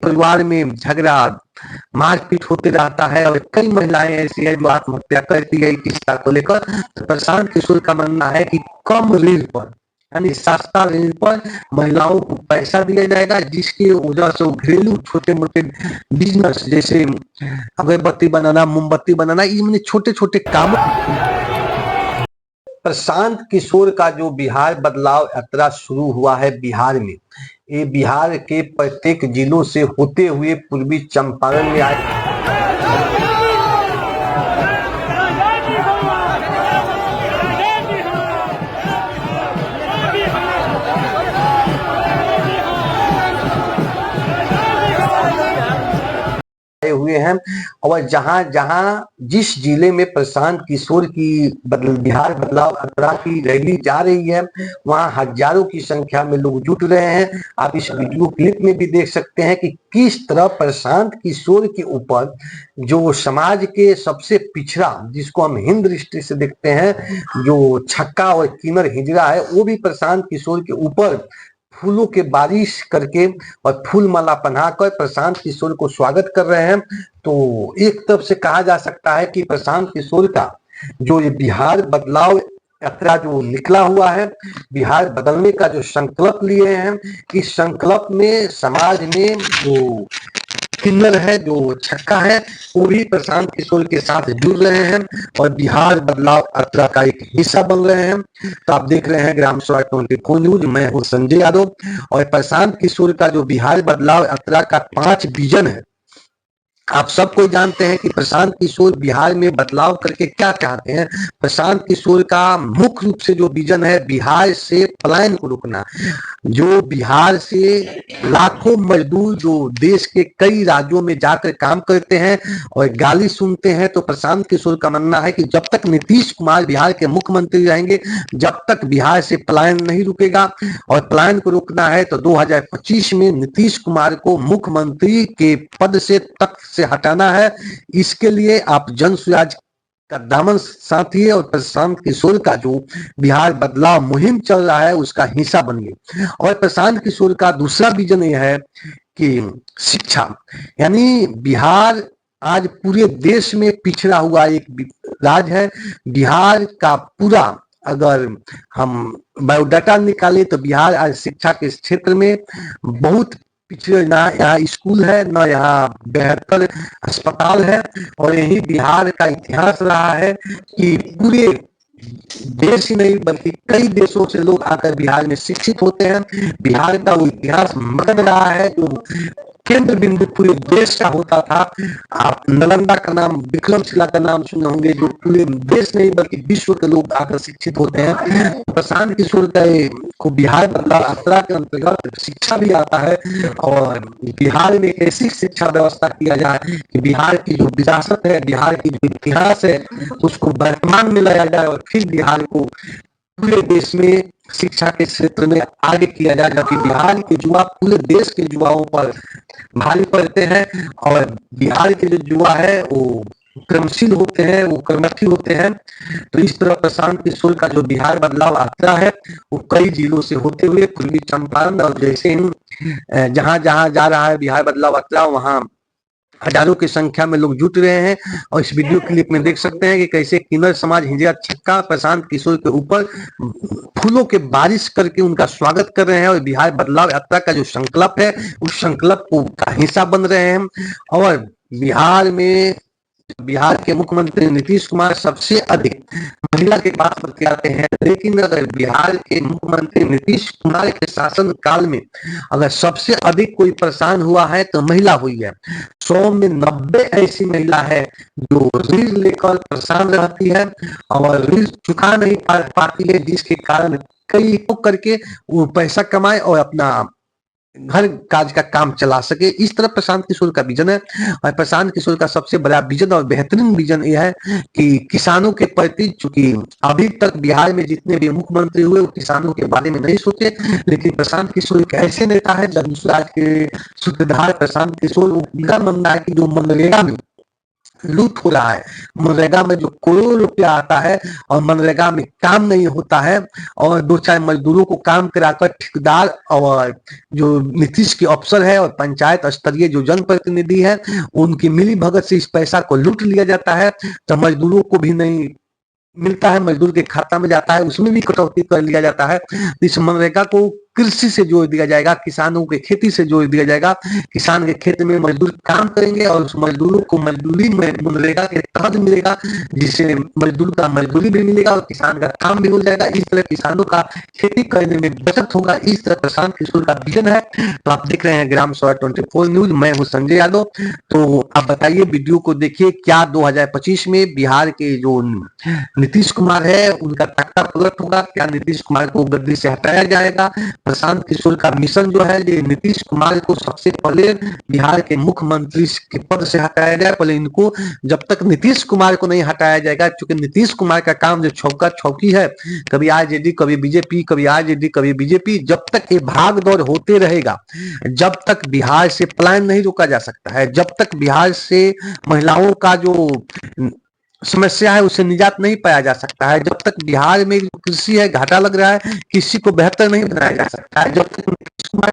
परिवार में झगड़ा मारपीट होते रहता है और कई महिलाएं ऐसी है जो आत्महत्या करती है किस्सा को लेकर। तो प्रशांत किशोर का मानना है कि कम ऋण पर यानी सस्ता ऋण पर महिलाओं को पैसा दिया जाएगा, जिसकी वजह से वो घरेलू छोटे मोटे बिजनेस जैसे अगरबत्ती बनाना, मोमबत्ती बनाना, ये छोटे छोटे कामों। प्रशांत किशोर का जो बिहार बदलाव यात्रा शुरू हुआ है बिहार में, ये बिहार के प्रत्येक जिलों से होते हुए पूर्वी चंपारण में आए हुए हैं। और जहां जहां जिस जिले में प्रशांत किशोर की बिहार बदलाव यात्रा की रैली जा रही है, वहां हजारों की संख्या में लोग जुट रहे हैं। आप इस वीडियो क्लिप में भी देख सकते हैं कि किस तरह प्रशांत किशोर के ऊपर जो समाज के सबसे पिछड़ा, जिसको हम हिंद दृष्टि से देखते हैं, जो छक्का और किन्नर हिजड़ा है, वो भी प्रशांत किशोर के ऊपर फूलों के बारिश करके और फूल माला पहनाकर प्रशांत किशोर को स्वागत कर रहे हैं। तो एक तरफ से कहा जा सकता है कि प्रशांत किशोर का जो ये बिहार बदलाव यात्रा जो निकला हुआ है, बिहार बदलने का जो संकल्प लिए हैं, इस संकल्प में समाज में जो किन्नर है, जो छक्का है, वो भी प्रशांत किशोर के साथ जुड़ रहे हैं और बिहार बदलाव यात्रा का एक हिस्सा बन रहे हैं। तो आप देख रहे हैं ग्राम सभा 24 न्यूज, मैं हूं संजय यादव। और प्रशांत किशोर का जो बिहार बदलाव यात्रा का 5 विजन है, आप सबको जानते हैं कि प्रशांत किशोर बिहार में बदलाव करके क्या चाहते हैं। प्रशांत किशोर का मुख्य रूप से जो विजन है, बिहार से पलायन को रोकना। जो बिहार से लाखों मजदूर जो देश के कई राज्यों में जाकर काम करते हैं और गाली सुनते हैं, तो प्रशांत किशोर का मानना है कि जब तक नीतीश कुमार बिहार के मुख्यमंत्री रहेंगे, जब तक बिहार से पलायन नहीं रुकेगा। और पलायन को रोकना है तो 2025 में नीतीश कुमार को मुख्यमंत्री के पद से तख्त से हटाना है। इसके लिए आप जन सुराज का दामन साथिए और प्रशांत किशोर का जो बिहार बदलाव मुहिम चल रहा है उसका हिस्सा बनिए। और प्रशांत किशोर का दूसरा विजन यह है कि शिक्षा, यानी बिहार आज पूरे देश में पिछड़ा हुआ एक राज्य है। बिहार का पूरा अगर हम बायोडाटा निकालें तो बिहार आज शिक्षा के क्षेत्र में बहुत पिछले, ना यहाँ स्कूल है, ना यहाँ बेहतर अस्पताल है। और यही बिहार का इतिहास रहा है कि पूरे देश ही नहीं बल्कि कई देशों से लोग आकर बिहार में शिक्षित होते हैं। बिहार का वो इतिहास मगन रहा है जो केंद्र बिंदु पूरे देश का होता था। आप नालंदा का नाम, विक्रमशिला का नाम सुने होंगे, जो पूरे देश नहीं बल्कि विश्व के लोग आकर शिक्षित होते हैं। प्रशांत किशोर को बिहार बदलाव यात्रा के अंतर्गत शिक्षा भी आता है और बिहार में ऐसी शिक्षा व्यवस्था किया जाए कि बिहार की जो विरासत है, बिहार की जो इतिहास है, उसको वर्तमान में लाया जाए और फिर बिहार को पूरे देश में शिक्षा के क्षेत्र में आगे किया जाए, जबकि बिहार के युवा पूरे देश के युवाओं पर भारी पड़ते हैं। और बिहार के जो युवा है वो कर्मशील होते हैं, वो कर्मठी होते हैं। तो इस तरह प्रशांत किशोर का जो बिहार बदलाव यात्रा है वो कई जिलों से होते हुए पूर्वी चंपारण और जैसे ही जहां जहां जा रहा है बिहार बदलाव यात्रा, वहां हजारों की संख्या में लोग जुट रहे हैं। और इस वीडियो क्लिप में देख सकते हैं कि कैसे किन्नर समाज हिजड़ा छक्का प्रशांत किशोर के ऊपर फूलों के बारिश करके उनका स्वागत कर रहे हैं और बिहार बदलाव यात्रा का जो संकल्प है उस संकल्प का हिस्सा बन रहे हैं। और बिहार के मुख्यमंत्री नीतीश कुमार सबसे अधिक महिला के बात बतियाते हैं, लेकिन अगर बिहार के मुख्यमंत्री नीतीश कुमार के शासन काल में अगर सबसे अधिक कोई परेशान हुआ है तो महिला हुई है। 100 में 90 ऐसी महिला है जो ऋण लेकर परेशान रहती है और ऋण चुका नहीं पाती है, जिसके कारण कई करके वो पैसा कमाए और अपना घर काज का काम चला सके। इस तरह प्रशांत किशोर का विजन है। और प्रशांत किशोर का सबसे बड़ा विजन और बेहतरीन विजन यह है कि किसानों के प्रति, चूंकि अभी तक बिहार में जितने भी मुख्यमंत्री हुए वो किसानों के बारे में नहीं सोचे, लेकिन प्रशांत किशोर एक ऐसे नेता है, जनसुराज के सूत्रधार प्रशांत किशोर, उनका मानना है कि जो मनरेगा में लूट हो रहा है। मनरेगा में जो करोड़ों रुपया आता है और मनरेगा में काम नहीं होता है और दो चार मजदूरों को काम कराकर ठेकेदार और जो नीतीश के अफसर है और पंचायत स्तरीय जो जनप्रतिनिधि है उनकी मिली भगत से इस पैसा को लूट लिया जाता है। तो मजदूरों को भी नहीं मिलता है, मजदूर के खाता में जाता है, उसमें भी कटौती कर लिया जाता है। इस मनरेगा को कृषि से जोड़ दिया जाएगा, किसानों के खेती से जोड़ दिया जाएगा। किसान के खेत में मजदूर काम करेंगे और उस मजदूरों को मजदूरी में मनरेगा के तहत मिलेगा, जिससे मजदूर का मजदूरी भी मिलेगा और किसान का काम भी हो जाएगा। इस तरह किसानों का खेती करने में बचत होगा। इस तरह प्रशांत किशोर का विजन है। तो आप देख रहे हैं ग्राम सभा 24 न्यूज। मैं हूं संजय यादव। तो आप बताइए, वीडियो को देखिए, क्या 2025 में बिहार के जो नीतीश कुमार है उनका तख्ता पलट होगा? क्या नीतीश कुमार को गद्दी से हटाया जाएगा? प्रशांत किशोर का मिशन जो है ये नीतीश कुमार को सबसे पहले बिहार के मुख्यमंत्री के पद से हटाया जाए। पहले इनको, जब तक नीतीश कुमार को नहीं हटाया जाएगा, क्योंकि नीतीश कुमार का काम जो छौका छौकी है, कभी आरजेडी कभी बीजेपी, कभी आरजेडी कभी बीजेपी, जब तक ये भाग दौड़ होते रहेगा, जब तक बिहार से पलायन नहीं रोका जा सकता है, जब तक बिहार से महिलाओं का जो समस्या है उससे निजात नहीं पाया जा सकता है, जब तक बिहार में कृषि है घाटा लग रहा है, कृषि को बेहतर नहीं बनाया जा सकता है, जब तक नीतीश कुमार